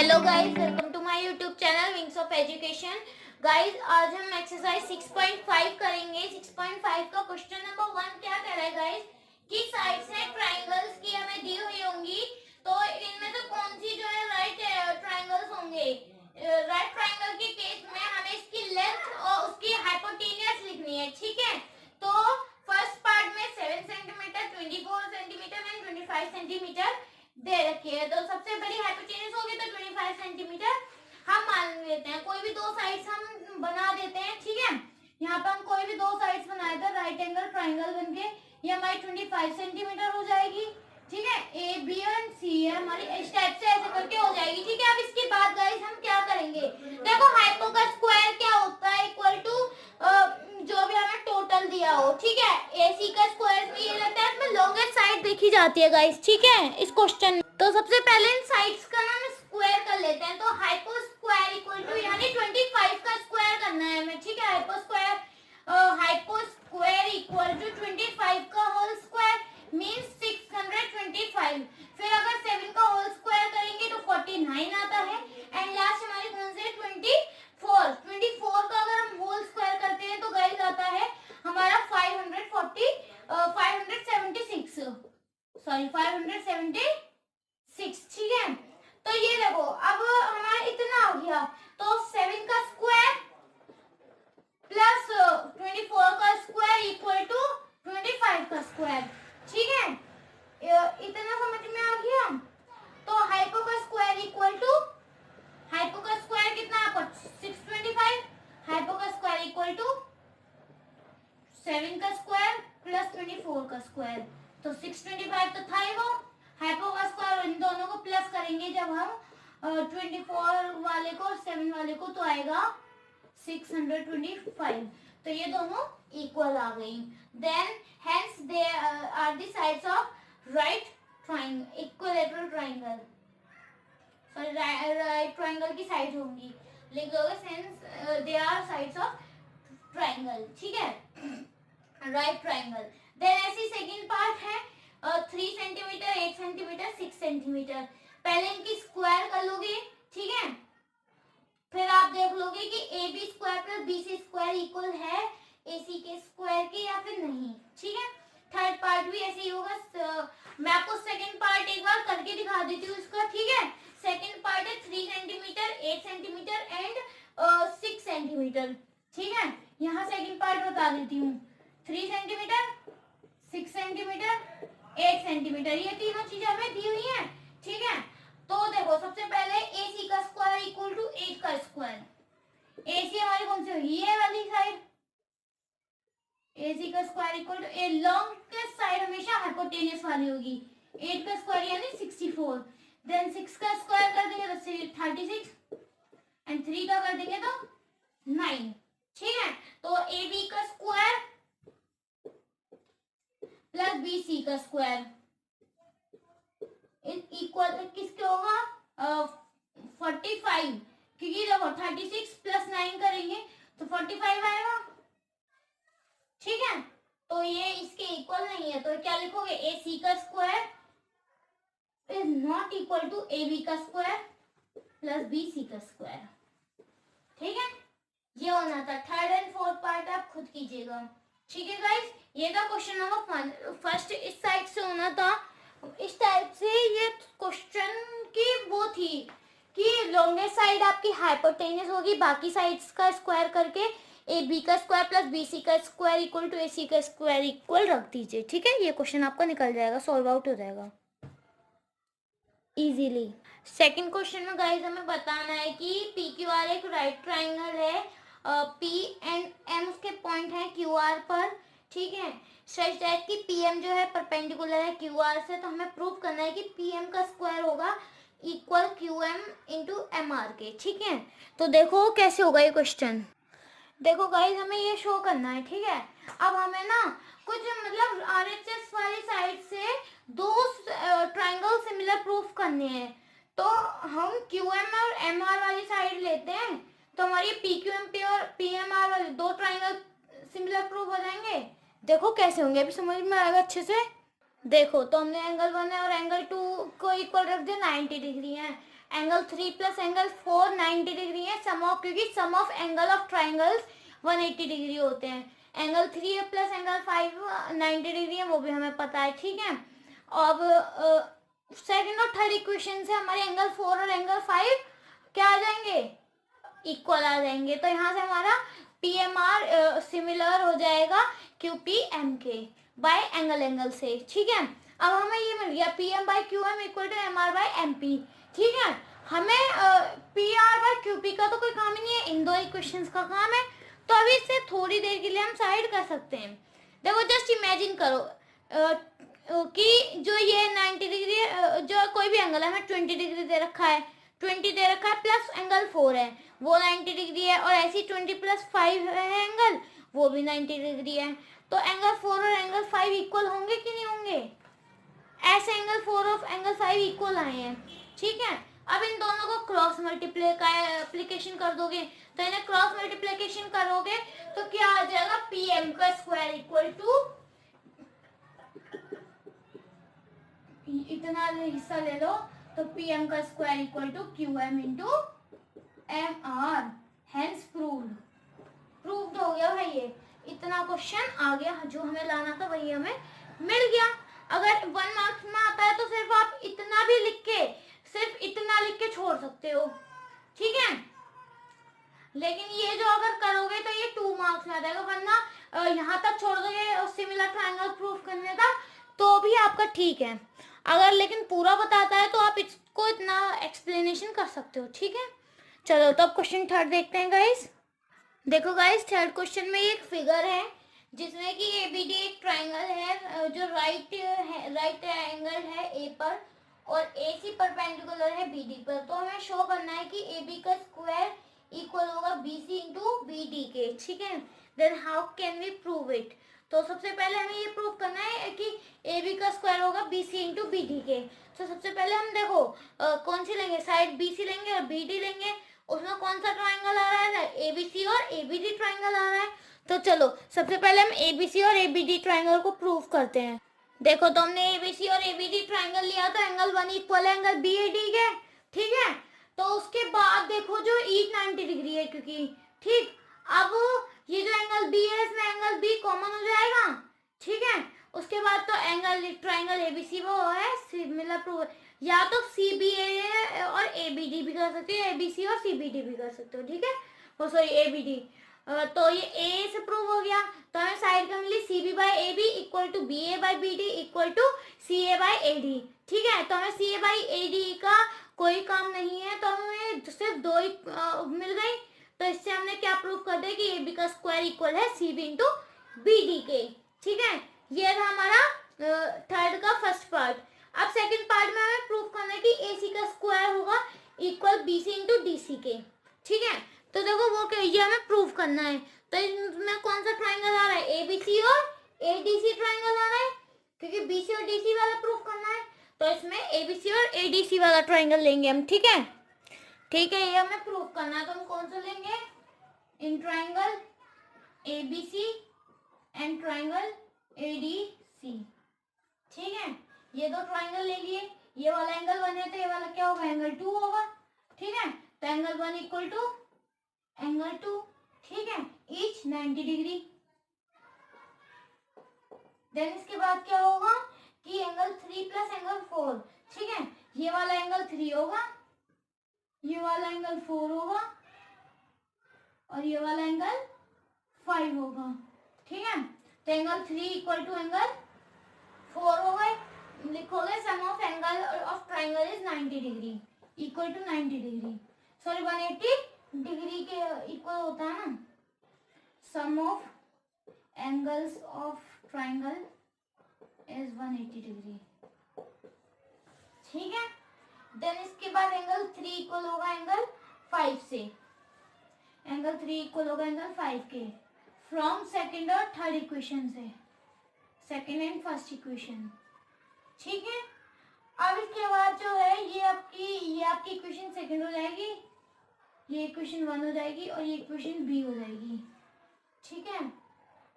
Hello guys, welcome to my YouTube channel wings of education. Guys, आज हम exercise 6.5 करेंगे। 6.5 का क्वेश्चन नंबर 1 क्या कह रहा है गाइस कि साइड्स हैं ट्रायंगल्स की हमें दी हुई होंगी, तो इनमें से कौन सी जो है राइट ट्रायंगल्स होंगे। राइट ट्रायंगल के केस में हमें इसकी लेंथ और उसकी हाइपोटेन्यूज लिखनी है, ठीक है। तो फर्स्ट पार्ट में 7 सेंटीमीटर, 24 सेंटीमीटर एंड 25 सेंटीमीटर दे रखी है। तो सबसे बड़ी हाइपोटेन्यूज होगी तो 25 सेंटीमीटर हम मान लेते हैं। कोई भी दो साइड्स हम बना देते हैं, ठीक है। यहाँ पर हम कोई भी दो साइड्स बनाए थे राइट एंगल ट्रायंगल बनके, ये हमारी 25 सेंटीमीटर हो जाएगी, ठीक है। ए बी एंड सी है हमारी, इस टाइप से ऐसे करके हो जाएगी, ठीक है। अब इसके बाद गाइस हम क्या करेंगे, देखो हाइपो का स्क्वायर क्या होता है, इक्वल टू जो भी हमें टोटल दिया हो, ठीक है। एसी का स्क्वायर भी ये रहता है, इसमें लॉन्गेस्ट साइड देखी जाती है गाइस, ठीक है, इस क्वेश्चन में। तो सबसे पहले इन साइड्स का ना हम स्क्वायर कर लेते हैं। तो हाइपो स्क्वायर इक्वल टू यानी 25 का स्क्वायर करना है हमें, ठीक है। हाइपो स्क्वायर इक्वल टू 25 का होल स्क्वायर मींस 625। फिर अगर 7 का होल स्क्वायर करेंगे तो 49 आता है। एंड लास्ट हमारी कौन से 24 का अगर हम होल स्क्वायर करते हैं तो गाइस आता है हमारा 576, ठीक है। तो ये देखो अब हमारा इतना आ गया, तो 7 का स्क्वायर प्लस 24 का स्क्वायर इक्वल टू 25 का स्क्वायर, ठीक है। इतना समझ में आ गया। तो हाइपो का स्क्वायर इक्वल टू, हाइपो का स्क्वायर कितना आपको 625, हाइपो का स्क्वायर इक्वल टू 7 का स्क्वायर प्लस 24 का स्क्वायर, तो 625 तो था ही वो। हाइपो का स्क्वायर इन दोनों को प्लस करेंगे जब हम 24 वाले को और 7 वाले को, तो आएगा 625। तो ये दोनों इक्वल आ गई। Then hence they are the sides of right triangle, equilateral triangle. Sorry, right triangle की साइड होंगी, लिख दोगे since they are sides of triangle, ठीक है, राइट ट्रायंगल। देन ऐसी सेकंड पार्ट है 3 सेंटीमीटर, 8 सेंटीमीटर, 6 सेंटीमीटर। पहले इनकी स्क्वायर कर लोगे, ठीक है। फिर आप देख लोगे कि A B square plus B C square equal है ए सी के स्क्वायर के या फिर नहीं, ठीक है। थर्ड पार्ट भी ऐसे ही होगा। मैं आपको सेकंड पार्ट एक बार करके दिखा देती हूँ इसका, ठीक है। सेकंड पार्ट है 3 सेंटीमीटर, 8 सेंटीमीटर एंड 6 सेंटीमीटर, ठीक है। यहाँ सेकंड पार्ट बता देती हूँ। 3 सेंटीमीटर, 6 सेंटीमीटर, 8 सेंटीमीटर, ये तीनों चीजें हमें दी हुई है, ठीक है। तो देखो सबसे पहले ए सी का स्क्वायर इक्वल टू 8 का स्क्वायर। ए सी हमारी कौन सी होगी, ये वाली साइड। ए सी का square equal to a longest side हमेशा हाइपोटेन्यूस वाली होगी। 8 का स्क्वायर यानी 64। देन 6 का स्क्वायर कर देंगे तो 36 एंड 3 का कर देंगे तो 9, ठीक है। तो ए बी का स्क्वायर प्लस बी सी का स्क्वायर इक्वल किसके होगा 45, क्योंकि देखो 36 प्लस 9 करेंगे तो 45 आएगा, ठीक है। तो ये इसके इक्वल नहीं है, तो क्या लिखोगे, ए सी का square is not equal to A B का स्क्वायर प्लस बी सी का स्क्वायर, ठीक है। ये होना था। थर्ड एंड फोर्थ पार्ट आप खुद कीजिएगा, ठीक है गाइस। ये था क्वेश्चन नंबर 1। फर्स्ट इस साइड से होना था, इस टाइप से। ये क्वेश्चन की वो थी कि लॉन्गेस्ट साइड आपकी हाइपोटेन्यूस होगी, बाकी साइड्स का स्क्वायर करके ए बी का स्क्वायर प्लस बी सी का square equal to A C का स्क्वायर इक्वल रख दीजिए, ठीक है। ये क्वेश्चन आपका निकल जाएगा, सॉल्व आउट हो जाएगा इजीली। सेकंड क्वेश्चन में गाइस हमें बताना है कि पी क्यू आर एक राइट ट्राइंगल है, पी एंड एम उसके पॉइंट है क्यू आर पर, ठीक है। सच दैट कि पी एम जो है परपेंडिकुलर है क्यू आर से, तो हमें प्रूव करना है कि पी एम का स्क्वायर होगा equal Q M into M R के, ठीक है। तो देखो कैसे होगा ये क्वेश्चन। देखो गाइस हमें ये शो करना है, ठीक है। अब हमें ना कुछ मतलब आरएचएस वाली साइड से दो ट्रायंगल सिमिलर प्रूफ करने हैं, तो हम क्यूएम और एमआर वाली साइड लेते हैं, तो हमारी पीक्यूएम और पीएमआर वाले दो ट्रायंगल सिमिलर प्रूफ हो जाएंगे। देखो कैसे होंगे, अभी समझ में आएगा अच्छे से। देखो तो हमने एंगल 1 और एंगल 2 को इक्वल रख दिया, 90 डिग्री है। एंगल 3 प्लस एंगल 4 90 डिग्री है। सम ऑफ, क्योंकि sum of angle of triangles 180 degree होते हैं। एंगल 3 प्लस एंगल 5 90 डिग्री है, वो भी हमें पता है, ठीक है। अब सेकंड और थर्ड इक्वेशन से हमारे एंगल 4 और एंगल 5 क्या आ जाएंगे, इक्वल आ जाएंगे। तो यहाँ से हमारा पी एम आर सिमिलर हो जाएगा क्यू पी एम के बाय एंगल से, ठीक है। अब हमें ये मिल गया P M by Q M equal to M R by M P, ठीक है। हमें P R by Q P का तो कोई काम ही नहीं है, इन दो इक्वेशंस का काम है। तो अभी इसे थोड़ी देर के लिए हम साइड कर सकते हैं। देखो जस्ट इमेजिन करो कि जो ये 90 डिग्री जो कोई भी एंगल है, हमें 20 डिग्री दे रखा है, 20 दे रखा है, प्लस एंगल 4 है वो 90 डिग्री है, और ऐसी 20 प्लस 5 है एंगल, वो भी 90 डिग्री है। तो एंगल 4 और एंगल 5 इक्वल होंगे कि नहीं होंगे? ऐसे एंगल 4 और एंगल 5 इक्वल आए हैं, ठीक है। अब इन दोनों को क्रॉस मल्टीप्लिकेशन कर दोगे, तो इन्हें क्रॉस मल्टीप्लिकेशन करोगे तो क्या आ जाएगा, पी एम का स्क्वायर इक्वल टू, इतना हिस्सा ले लो, तो पी एम का square equal to Q M into M R, hence proved हो गया भाई। ये इतना क्वेश्चन आ गया, जो हमें लाना था वही हमें मिल गया। अगर 1 मार्क्स में आता है तो सिर्फ आप इतना भी लिख के, सिर्फ इतना लिख के छोड़ सकते हो, ठीक है। लेकिन ये जो अगर करोगे तो ये 2 मार्क्स में आ जाएगा, वरना यहाँ तक छोड़ दोगे सिमिलर ट्रायंगल प्रूफ करने तक तो भी आपका ठीक है। अगर लेकिन पूरा बताता है तो आप इसको इतना एक्सप्लेनेशन कर सकते हो, ठीक है। चलो तो अब क्वेश्चन थर्ड देखते हैं गाइस। देखो गाइस थर्ड क्वेश्चन में एक फिगर है जिसमें कि एबीडी एक ट्रायंगल है जो राइट एंगल है ए पर और एसी परपेंडिकुलर है बीडी पर। तो हमें शो करना है कि एबी का स्क्वायर इक्वल होगा बीसी इंटू बीडी के, ठीक है। Then how can we prove it? तो सबसे पहले हमें ये प्रूव करना है कि ए बी का स्क्वायर होगा B C into B D के। तो सबसे पहले हम देखो कौन सी लेंगे, साइड बी सी लेंगे और बी डी लेंगे। उसमें कौन सा ट्राइंगल आ रहा है, ए बी सी और ए बी डी ट्राइंगल आ रहा है। तो चलो सबसे पहले हम ए बी सी और ए बी डी ट्राइंगल को प्रूव करते हैं। देखो तो हमने ए बी सी और ए बी डी ट्राइंगल लिया तो एंगल 1 इक्वल है एंगल बी ए डी के, ठीक है। तो उसके बाद देखो जो ईच 90 डिग्री है, क्योंकि ठीक अब ये जो एंगल बी है इसमें एंगल बी कॉमन हो जाएगा, ठीक है। उसके बाद तो एंगल ट्राइंगल एबीसी वो है सिमिलर प्रूव, या तो सी बी ए और ए बी डी भी कर सकते हो, ए बी सी और सी बी डी भी कर सकते हो, ठीक है। वो सॉरी ए बी डी। तो ये ए से प्रूव हो गया, तो हमें साइड का मिली C B by A B equal to B A by B D equal to C A by A D, ठीक है। तो हमें सी ए बाई ए डी का कोई काम नहीं है, तो हमें सिर्फ दो ही मिल गई। तो इससे हमने क्या प्रूव कर दिया कि ए बी का स्क्वायर इक्वल है C B into B D के, ठीक है। ये था हमारा थर्ड का फर्स्ट पार्ट। अब सेकंड पार्ट में हमें प्रूव करना है कि ए सी का स्क्वायर होगा equal B C into D C के, ठीक है। तो देखो वो क्या, ये हमें प्रूव करना है। तो इसमें कौन सा ट्राइंगल आ रहा है, ए बी सी और ए डी सी ट्राइंगल आ रहा है, क्योंकि बी सी और डी सी वाला प्रूव करना है। तो इसमें ए बी सी और ए डी सी वाला ट्राइंगल लेंगे हम, ठीक है। ठीक है, ये हमें प्रूव करना है, तो हम कौन सा लेंगे, in triangle A B C and triangle A D C, ठीक है। ये दो ट्राइंगल ले लिए, ये वाला एंगल 1 है तो ये वाला क्या होगा, एंगल 2 होगा, ठीक है। तो एंगल 1 इक्वल टू एंगल 2, ठीक है, ईच 90 डिग्री। देन इसके बाद क्या होगा कि एंगल 3 प्लस एंगल 4, ठीक है। ये वाला एंगल 3 होगा, ये वाला एंगल 4 होगा और ये वाला एंगल 5 होगा, ठीक है। तो एंगल 3 इक्वल टू एंगल 4 होगा। लिखोगे sum of angle of triangle is 90 degree equal to 90 degree, sorry 180 degree के इक्वल होता है ना। Sum of angles of triangle is 180 degree, ठीक है। देन इसके बाद एंगल 3 इक्वल होगा एंगल 5 से, एंगल 3 इक्वल होगा एंगल 5 के फ्रॉम सेकंड और थर्ड इक्वेशन से, सेकंड एंड फर्स्ट इक्वेशन, ठीक है। अब इसके बाद जो है ये आपकी इक्वेशन सेकंड हो जाएगी, ये इक्वेशन 1 हो जाएगी और ये इक्वेशन बी हो जाएगी, ठीक है।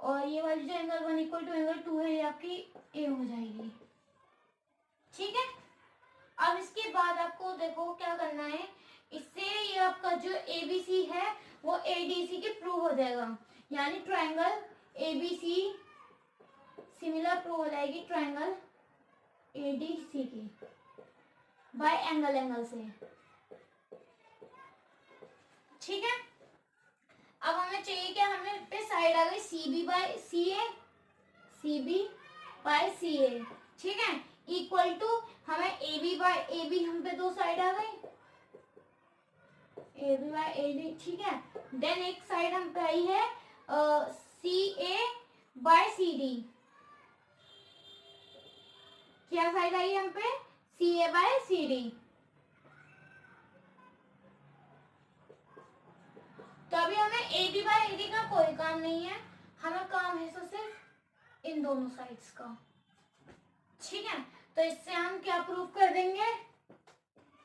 और ये वाली जो एंगल 1 इक्वल टू एंगल 2 है ये आपकी ए हो जाएगी, ठीक है। अब इसके बाद आपको देखो क्या करना है, इससे ये आपका जो एबीसी है वो एडीसी के प्रूव हो जाएगा, यानी ट्रायंगल एबीसी सिमिलर प्रूव हो जाएगी ट्रायंगल एडीसी की बाय एंगल से। ठीक है, अब हमें चाहिए क्या, हमें पे साइड आ गई CB by CA, CB by CA. ठीक है, इक्वल टू हमें एबी बाय एबी, हम पे दो साइड आ गई एबी बाय एडी। ठीक है, देन एक साइड हम पे आई है सी ए बाय सी डी। क्या साइड आई हम पे, सी ए बाय सी डी। तो अभी हमें एबी बाय एडी का कोई काम नहीं है, हमें काम है तो सिर्फ इन दोनों साइड्स का। ठीक है, तो इससे हम क्या प्रूव कर देंगे,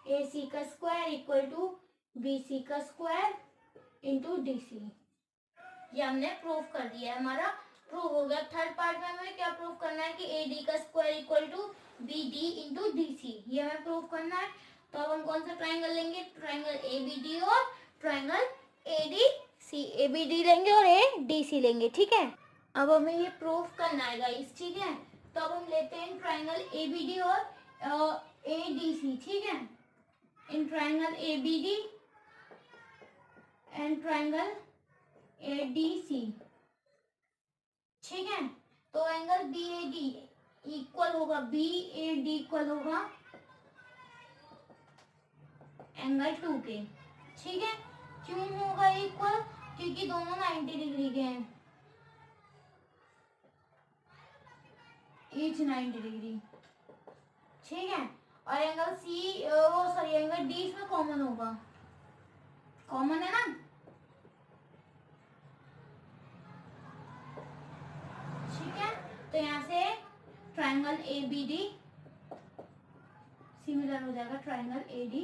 ए सी का square equal to B C का स्क्वायर इंटू डी सी। ये हमने प्रूव कर दिया है, हमारा प्रूव हो गया। थर्ड पार्ट में हमें क्या प्रूव करना है कि ए डी का square equal to B D into D C, ये हमें प्रूव करना है। तो अब हम कौन सा ट्राइंगल लेंगे, ट्राइंगल ए बी डी और triangle A D C, A B D लेंगे और ए डी सी लेंगे। ठीक है, अब हमें ये प्रूव करना है गाइस। ठीक है, तो अब हम लेते हैं ट्राइंगल ए बी डी और ए डी सी। ठीक है, in triangle A B D and triangle A D C. ठीक है, तो angle B A D equal होगा, बी ए डी इक्वल होगा एंगल 2 के। ठीक है, क्यों होगा इक्वल, क्योंकि दोनों 90 डिग्री के हैं, ईच 90 डिग्री। ठीक है, और एंगल सी वो सॉरी एंगल डी इसमें कॉमन होगा, कॉमन है ना। ठीक है, तो यहाँ से triangle A B D similar हो जाएगा ट्राइंगल ए डी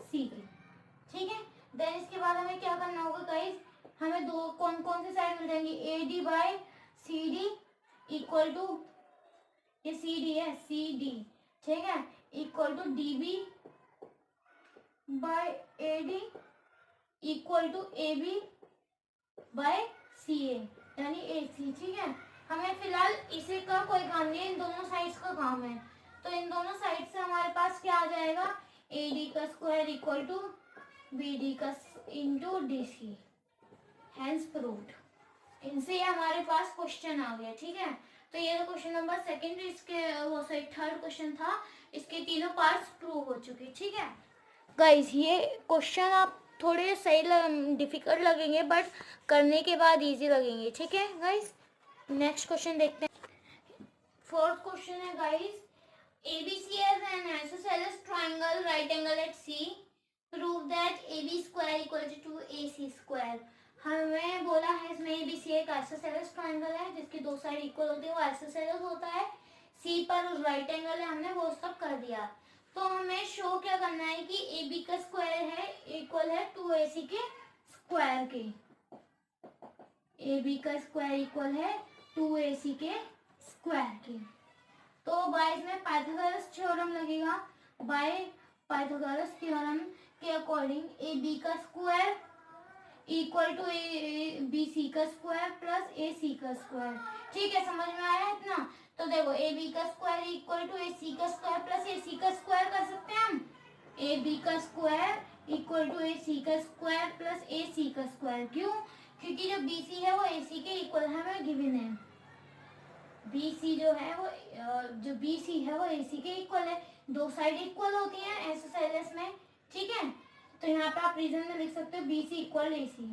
सी के। ठीक है, देन इसके बाद हमें क्या करना होगा गाइस, हमें दो कौन कौन सी साइड मिल जाएंगी, A D by C D equal to, ये सी डी है सी डी। ठीक है, equal to D B by A D equal to A B by C A, यानी ए सी। ठीक है, हमें फिलहाल इसे का कोई काम नहीं है, इन दोनों साइड्स का काम है। तो इन दोनों साइड से हमारे पास क्या आ जाएगा, ए डी का square equal to B D का into D C, hence proved. इनसे हमारे पास क्वेश्चन आ गया। ठीक है, तो ये तो क्वेश्चन नंबर सेकंड, इसके वो सही थर्ड क्वेश्चन था, इसके तीनों पार्ट्स प्रूव हो चुके। ठीक है गाइस, ये क्वेश्चन आप थोड़े सही डिफिकल्ट लगेंगे बट करने के बाद इजी लगेंगे। ठीक है गाइस, नेक्स्ट क्वेश्चन देखते हैं। फोर्थ क्वेश्चन है guys, ABC has an isosceles triangle right angle at C, prove that AB square equal to AC square। हमें बोला है इसमें ABC एक आइसोसेलेस ट्रायंगल है जिसकी दो साइड इक्वल होती है, वो आइसोसेलेस होता है। C पर उस राइट एंगल है, हमने वो सब कर दिया। तो हमें शो क्या करना है कि AB का स्क्वायर है इक्वल है 2AC के स्क्वायर के, AB का स्क्वायर इक्वल है 2AC के स्क्वायर के। तो बाय इसमें पाइथागोरस थ्योरम लगेगा, बाय पाइथागोरस थ्योरम के अकॉर्डिंग ए बी का square equal to A B C का स्क्वायर प्लस ए सी का स्क्वायर। ठीक है, समझ में आया इतना। तो देखो ए बी का square equal to A C का स्क्वायर प्लस ए सी का स्क्वायर कर सकते हैं हम, ए बी का square equal to A C का स्क्वायर प्लस ए सी का स्क्वायर। क्यों, क्योंकि जो बी सी है वो ए सी के इक्वल है, हमें गिवन है। बी सी जो है वो जो बी सी है वो ए सी के इक्वल है, दो साइड इक्वल होती हैं आइसोसेलेस में। ठीक है, तो यहाँ पे आप रीजन में लिख सकते हो बी सी इक्वल ए सी।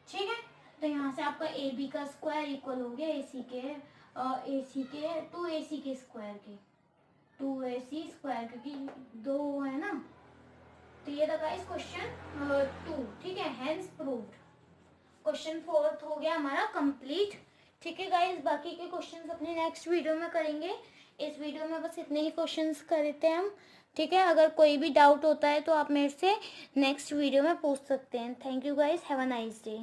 ठीक है, तो यहाँ से आपका ए बी का स्क्वायर इक्वल हो गया ए सी के 2AC के स्क्वायर के, 2AC स्क्वायर, क्योंकि दो है ना। तो ये था गाइस क्वेश्चन 2। ठीक है, हेंस प्रूव्ड। क्वेश्चन 4 हो गया हमारा कंप्लीट। ठीक है गाइस, बाकी के क्वेश्चंस अपने नेक्स्ट वीडियो में करेंगे। इस वीडियो में बस इतने ही क्वेश्चंस करते हैं हम। ठीक है, अगर कोई भी डाउट होता है तो आप मेरे से नेक्स्ट वीडियो में पूछ सकते हैं। Thank you guys, have a nice day.